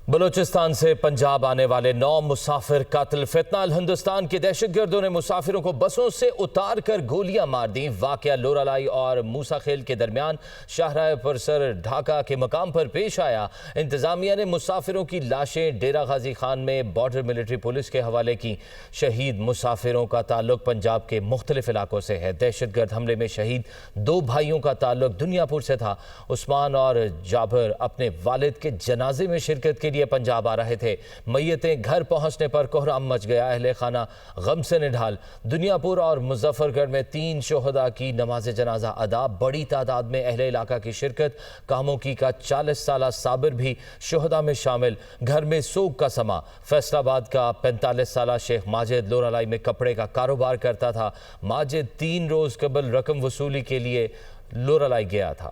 بلوچستان سے پنجاب آنے والے 9 مسافر قاتل فتنہ ہندوستان کے دہشت گردوں نے مسافروں کو بسوں سے اتار کر گولیاں مار دیں۔ واقعہ لورالائی اور موسیٰ خیل کے درمیان شاہراہ پرسر ڈھاکہ کے مقام پر پیش آیا۔ انتظامیہ نے مسافروں کی لاشیں ڈیرہ غازی خان میں بارڈر ملٹری پولیس کے حوالے کی۔ شہید مسافروں کا تعلق پنجاب کے مختلف علاقوں سے ہے۔ دہشت گرد حملے میں شہید 2 بھائیوں کا تعلق دنیا پور سے تھا۔ عثمان اور جابر اپنے والد کے جنازے میں شرکت کے لیے پنجاب آ رہے تھے۔ میتیں گھر پہنچنے پر کوہرام مچ گیا۔ اہل خانہ غم سے نڈھال۔ دنیا پور اور مظفر گڑھ میں 3 شہداء کی نماز جنازہ ادا۔ بڑی تعداد میں اہل علاقہ کی شرکت۔ کاموکی کا 40 سالہ صابر بھی شہداء میں شامل۔ گھر میں سوگ کا سما۔ فیصل آباد کا 45 سالہ شیخ ماجد لورالائی میں کپڑے کا کاروبار کرتا تھا۔ ماجد 3 روز قبل رقم وصولی کے لیے لورالائی گیا تھا۔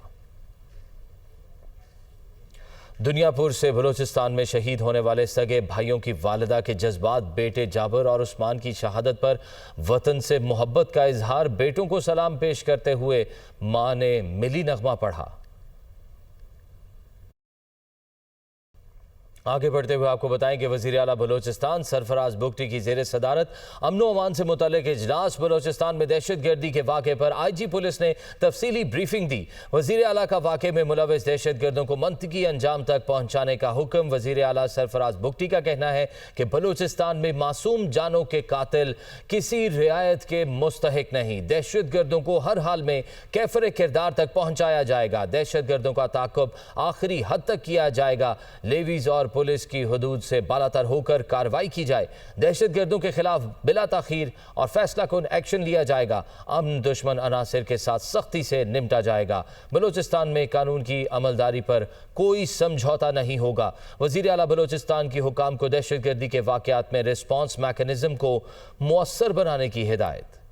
دنیا پور سے بلوچستان میں شہید ہونے والے سگے بھائیوں کی والدہ کے جذبات۔ بیٹے جابر اور عثمان کی شہادت پر وطن سے محبت کا اظہار۔ بیٹوں کو سلام پیش کرتے ہوئے ماں نے ملی نغمہ پڑھا۔ آگے بڑھتے ہوئے آپ کو بتائیں کہ وزیر اعلیٰ بلوچستان سرفراز بگٹی کی زیر صدارت امن و امان سے متعلق اجلاس۔ بلوچستان میں دہشت گردی کے واقعے پر آئی جی پولیس نے تفصیلی بریفنگ دی۔ وزیر اعلیٰ کا واقعے میں ملوث دہشت گردوں کو منطقی انجام تک پہنچانے کا حکم۔ وزیر اعلیٰ سرفراز بگٹی کا کہنا ہے کہ بلوچستان میں معصوم جانوں کے قاتل کسی رعایت کے مستحق نہیں۔ دہشت گردوں کو ہر حال میں کیفر کردار تک پہنچایا جائے گا۔ دہشت گردوں کا تعاقب آخری حد تک کیا جائے گا۔ لیویز اور پولیس کی حدود سے بالاتر ہو کر کارروائی کی جائے۔ دہشت گردوں کے خلاف بلا تاخیر اور فیصلہ کن ایکشن لیا جائے گا۔ امن دشمن عناصر کے ساتھ سختی سے نمٹا جائے گا۔ بلوچستان میں قانون کی عملداری پر کوئی سمجھوتا نہیں ہوگا۔ وزیر اعلیٰ بلوچستان کی حکام کو دہشت گردی کے واقعات میں ریسپانس میکانزم کو مؤثر بنانے کی ہدایت۔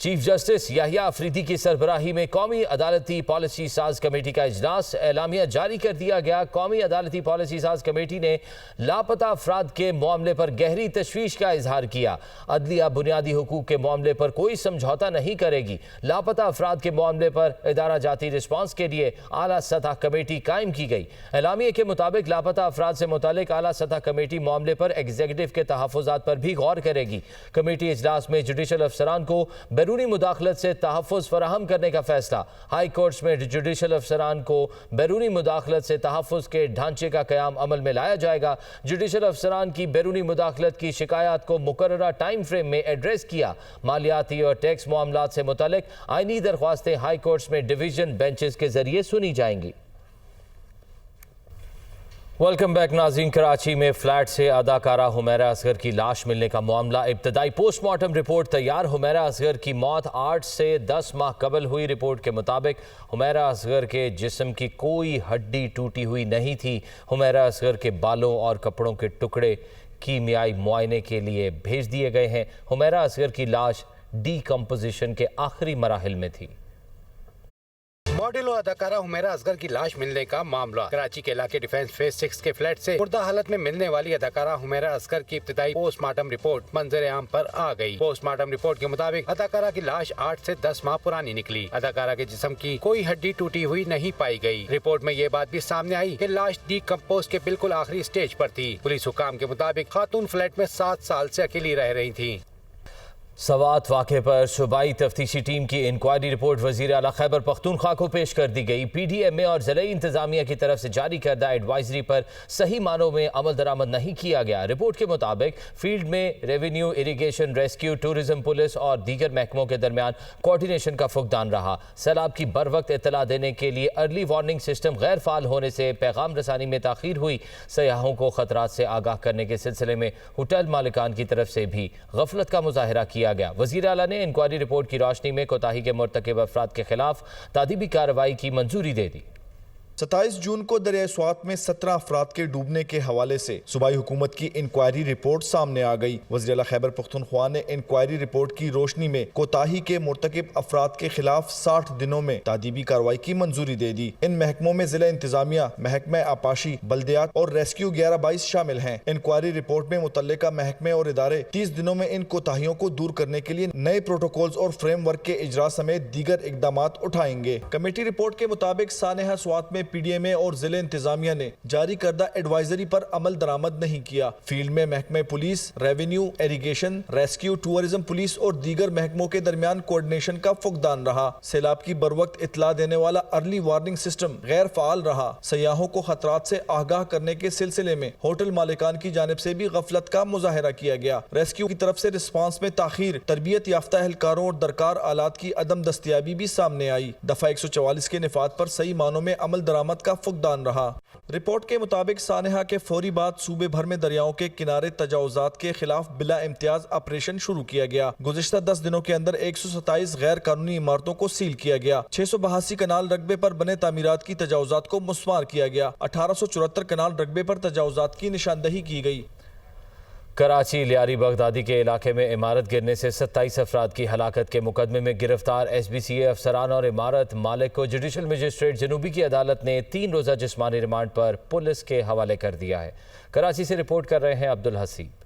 چیف جسٹس یحییٰ افریدی کی سربراہی میں قومی عدالتی پالیسی ساز کمیٹی کا اجلاس۔ اعلامیہ جاری کر دیا گیا۔ قومی عدالتی پالیسی ساز کمیٹی نے لاپتہ افراد کے معاملے پر گہری تشویش کا اظہار کیا۔ عدلیہ بنیادی حقوق کے معاملے پر کوئی سمجھوتا نہیں کرے گی۔ لاپتہ افراد کے معاملے پر ادارہ جاتی رسپانس کے لیے اعلیٰ سطح کمیٹی قائم کی گئی۔ اعلامیہ کے مطابق لاپتہ افراد سے متعلق اعلیٰ سطح کمیٹی معاملے پر ایگزیکٹو کے تحفظات پر بھی غور کرے گی۔ کمیٹی اجلاس میں جوڈیشل افسران کو بیرونی مداخلت سے تحفظ فراہم کرنے کا فیصلہ۔ ہائی کورٹس میں جوڈیشل افسران کو بیرونی مداخلت سے تحفظ کے ڈھانچے کا قیام عمل میں لایا جائے گا۔ جوڈیشل افسران کی بیرونی مداخلت کی شکایات کو مقررہ ٹائم فریم میں ایڈریس کیا۔ مالیاتی اور ٹیکس معاملات سے متعلق آئینی درخواستیں ہائی کورٹس میں ڈویژن بینچز کے ذریعے سنی جائیں گی۔ ویلکم بیک ناظرین۔ کراچی میں فلیٹ سے اداکارہ حمیرہ اصغر کی لاش ملنے کا معاملہ۔ ابتدائی پوسٹ مارٹم رپورٹ تیار۔ حمیرہ اصغر کی موت 8 سے 10 ماہ قبل ہوئی۔ رپورٹ کے مطابق حمیرہ اصغر کے جسم کی کوئی ہڈی ٹوٹی ہوئی نہیں تھی۔ حمیرہ اصغر کے بالوں اور کپڑوں کے ٹکڑے کیمیائی معائنے کے لیے بھیج دیے گئے ہیں۔ حمیرہ اصغر کی لاش ڈی کمپوزیشن کے آخری مراحل میں تھی۔ ماڈل و اداکارہ حمیرہ اصغر کی لاش ملنے کا معاملہ۔ کراچی کے علاقے ڈیفنس فیز 6 کے فلیٹ سے مردہ حالت میں ملنے والی اداکارہ حمیرہ اصغر کی ابتدائی پوسٹ مارٹم رپورٹ منظر عام پر آ گئی۔ پوسٹ مارٹم رپورٹ کے مطابق اداکارہ کی لاش 8 سے 10 ماہ پرانی نکلی۔ اداکارہ کے جسم کی کوئی ہڈی ٹوٹی ہوئی نہیں پائی گئی۔ رپورٹ میں یہ بات بھی سامنے آئی کہ لاش ڈی کمپوز کے بالکل آخری سٹیج پر تھی۔ پولیس حکام کے مطابق خاتون فلیٹ میں 7 سال سے اکیلی رہ رہی تھی۔ سوات واقعے پر صوبائی تفتیشی ٹیم کی انکوائری رپورٹ وزیر اعلیٰ خیبر پختونخوا کو پیش کر دی گئی۔ پی ڈی ایم اے اور ضلعی انتظامیہ کی طرف سے جاری کردہ ایڈوائزری پر صحیح معنوں میں عمل درآمد نہیں کیا گیا۔ رپورٹ کے مطابق فیلڈ میں revenue, irrigation, rescue, tourism, police اور دیگر محکموں کے درمیان کوارڈینیشن کا فقدان رہا۔ سیلاب کی بروقت اطلاع دینے کے لیے ارلی وارننگ سسٹم غیر فعال ہونے سے پیغام رسانی میں تاخیر ہوئی۔ سیاحوں کو خطرات سے آگاہ کرنے کے سلسلے میں ہوٹل مالکان کی طرف سے بھی غفلت کا مظاہرہ کیا گیا۔ وزیر اعلیٰ نے انکوائری رپورٹ کی روشنی میں کوتاہی کے مرتکب افراد کے خلاف تادیبی کارروائی کی منظوری دے دی۔ 27 جون کو دریائے سوات میں 17 افراد کے ڈوبنے کے حوالے سے صوبائی حکومت کی انکوائری رپورٹ سامنے آ گئی۔ وزیر اعلیٰ خیبر پختونخوا نے انکوائری رپورٹ کی روشنی میں کوتاہی کے مرتکب افراد کے خلاف 60 دنوں میں تادیبی کارروائی کی منظوری دے دی۔ ان محکموں میں ضلع انتظامیہ، محکمہ آبپاشی، بلدیات اور ریسکیو 11-22 شامل ہیں۔ انکوائری رپورٹ میں متعلقہ محکمے اور ادارے 30 دنوں میں ان کوتاہیوں کو دور کرنے کے لیے نئے پروٹوکولز اور فریم ورک کے اجرا سمیت دیگر اقدامات اٹھائیں گے۔ کمیٹی رپورٹ کے مطابق سانحہ سوات میں پی ڈی ایم اے اور ضلع انتظامیہ نے جاری کردہ ایڈوائزری پر عمل درآمد نہیں کیا۔ فیلڈ میں محکمہ police, revenue, irrigation, rescue, tourism police اور دیگر محکموں کے درمیان کوارڈینیشن کا فقدان رہا۔ سیلاب کی بروقت اطلاع دینے والا ارلی وارننگ سسٹم غیر فعال رہا۔ سیاحوں کو خطرات سے آگاہ کرنے کے سلسلے میں ہوٹل مالکان کی جانب سے بھی غفلت کا مظاہرہ کیا گیا۔ ریسکیو کی طرف سے رسپانس میں تاخیر، تربیت یافتہ اہلکاروں اور درکار آلات کی عدم دستیابی بھی سامنے آئی۔ دفعہ 144 کے نفاذ پر صحیح معنوں میں عمل درآمد کا فقدان رہا۔ رپورٹ کے مطابق سانحہ کے فوری بعد صوبے بھر میں دریاؤں کے کنارے تجاوزات کے خلاف بلا امتیاز آپریشن شروع کیا گیا۔ گزشتہ 10 دنوں کے اندر 127 غیر قانونی عمارتوں کو سیل کیا گیا۔ 682 کنال رقبے پر بنے تعمیرات کی تجاوزات کو مسمار کیا گیا۔ 1874 کنال رقبے پر تجاوزات کی نشاندہی کی گئی۔ کراچی لیاری بغدادی کے علاقے میں عمارت گرنے سے 27 افراد کی ہلاکت کے مقدمے میں گرفتار ایس بی سی اے افسران اور عمارت مالک کو جوڈیشل مجسٹریٹ جنوبی کی عدالت نے 3 روزہ جسمانی ریمانڈ پر پولیس کے حوالے کر دیا ہے۔ کراچی سے رپورٹ کر رہے ہیں عبدالحسیب۔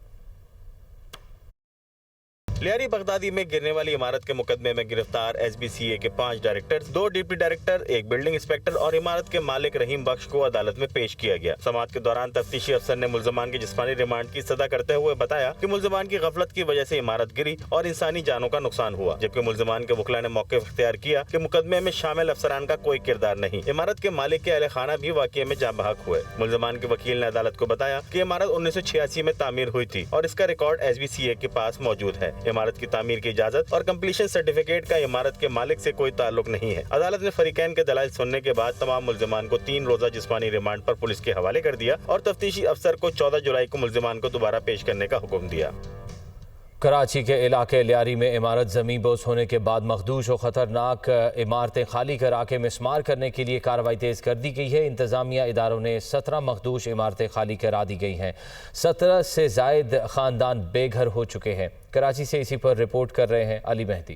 لیاری بغدادی میں گرنے والی عمارت کے مقدمے میں گرفتار ایس بی سی اے کے 5 director, 2 deputy director, 1 building inspector اور عمارت کے مالک رحیم بخش کو عدالت میں پیش کیا گیا۔ سماعت کے دوران تفتیشی افسر نے ملزمان کے جسمانی ریمانڈ کی صدا کرتے ہوئے بتایا کہ ملزمان کی غفلت کی وجہ سے عمارت گری اور انسانی جانوں کا نقصان ہوا، جبکہ ملزمان کے وکلاء نے موقف اختیار کیا کہ مقدمے میں شامل افسران کا کوئی کردار نہیں۔ عمارت کے مالک کے اہل خانہ بھی واقعے میں جاں بحق ہوئے۔ ملزمان کے وکیل نے عدالت کو بتایا کہ عمارت 1986 میں تعمیر ہوئی تھی اور اس کا ریکارڈ ایس بی سی اے کے پاس موجود ہے۔ عمارت کی تعمیر کی اجازت اور کمپلیشن سرٹیفکیٹ کا عمارت کے مالک سے کوئی تعلق نہیں ہے۔ عدالت نے فریقین کے دلائل سننے کے بعد تمام ملزمان کو 3 روزہ جسمانی ریمانڈ پر پولیس کے حوالے کر دیا اور تفتیشی افسر کو 14 جولائی کو ملزمان کو دوبارہ پیش کرنے کا حکم دیا۔ کراچی کے علاقے لیاری میں عمارت زمین بوس ہونے کے بعد مخدوش و خطرناک عمارتیں خالی کرا کے مسمار کرنے کے لیے کارروائی تیز کر دی گئی ہے۔ انتظامیہ اداروں نے 17 مخدوش عمارتیں خالی کرا دی گئی ہیں۔ 17 سے زائد خاندان بے گھر ہو چکے ہیں۔ کراچی سے اسی پر رپورٹ کر رہے ہیں علی مہدی۔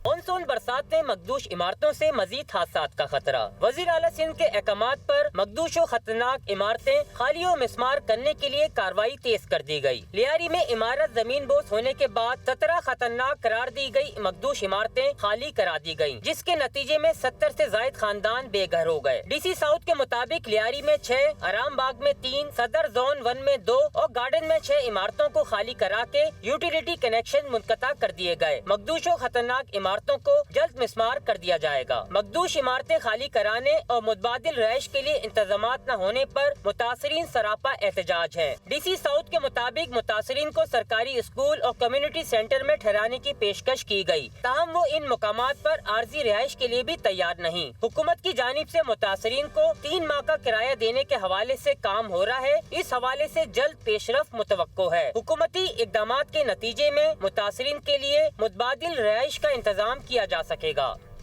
مانسون برسات میں مخدوش عمارتوں سے مزید حادثات کا خطرہ۔ وزیر اعلیٰ سندھ کے احکامات پر مخدوش و خطرناک عمارتیں خالی و مسمار کرنے کے لیے کارروائی تیز کر دی گئی۔ لیاری میں عمارت زمین بوس ہونے کے بعد 17 خطرناک قرار دی گئی مخدوش عمارتیں خالی کرا دی گئیں، جس کے نتیجے میں 70 سے زائد خاندان بے گھر ہو گئے۔ ڈی سی ساؤتھ کے مطابق لیاری میں 6، آرام باغ میں 3، صدر زون 1 میں 2 اور گارڈن میں 6 عمارتوں کو خالی کرا کے یوٹیلیٹی کنیکشن منقطع کر دیے گئے۔ مخدوش و خطرناک عمارتوں کو جلد مسمار کر دیا جائے گا۔ مخدوش عمارتیں خالی کرانے اور متبادل رہائش کے لیے انتظامات نہ ہونے پر متاثرین سراپا احتجاج ہیں۔ ڈی سی ساؤتھ کے مطابق متاثرین کو سرکاری اسکول اور کمیونٹی سینٹر میں ٹھہرانے کی پیشکش کی گئی، تاہم وہ ان مقامات پر عارضی رہائش کے لیے بھی تیار نہیں۔ حکومت کی جانب سے متاثرین کو 3 ماہ کا کرایہ دینے کے حوالے سے کام ہو رہا ہے۔ اس حوالے سے جلد پیش رفت متوقع ہے۔ حکومتی اقدامات کے نتیجے میں متاثرین کے لیے متبادل رہائش کا انتظام کیا جا سکے گا۔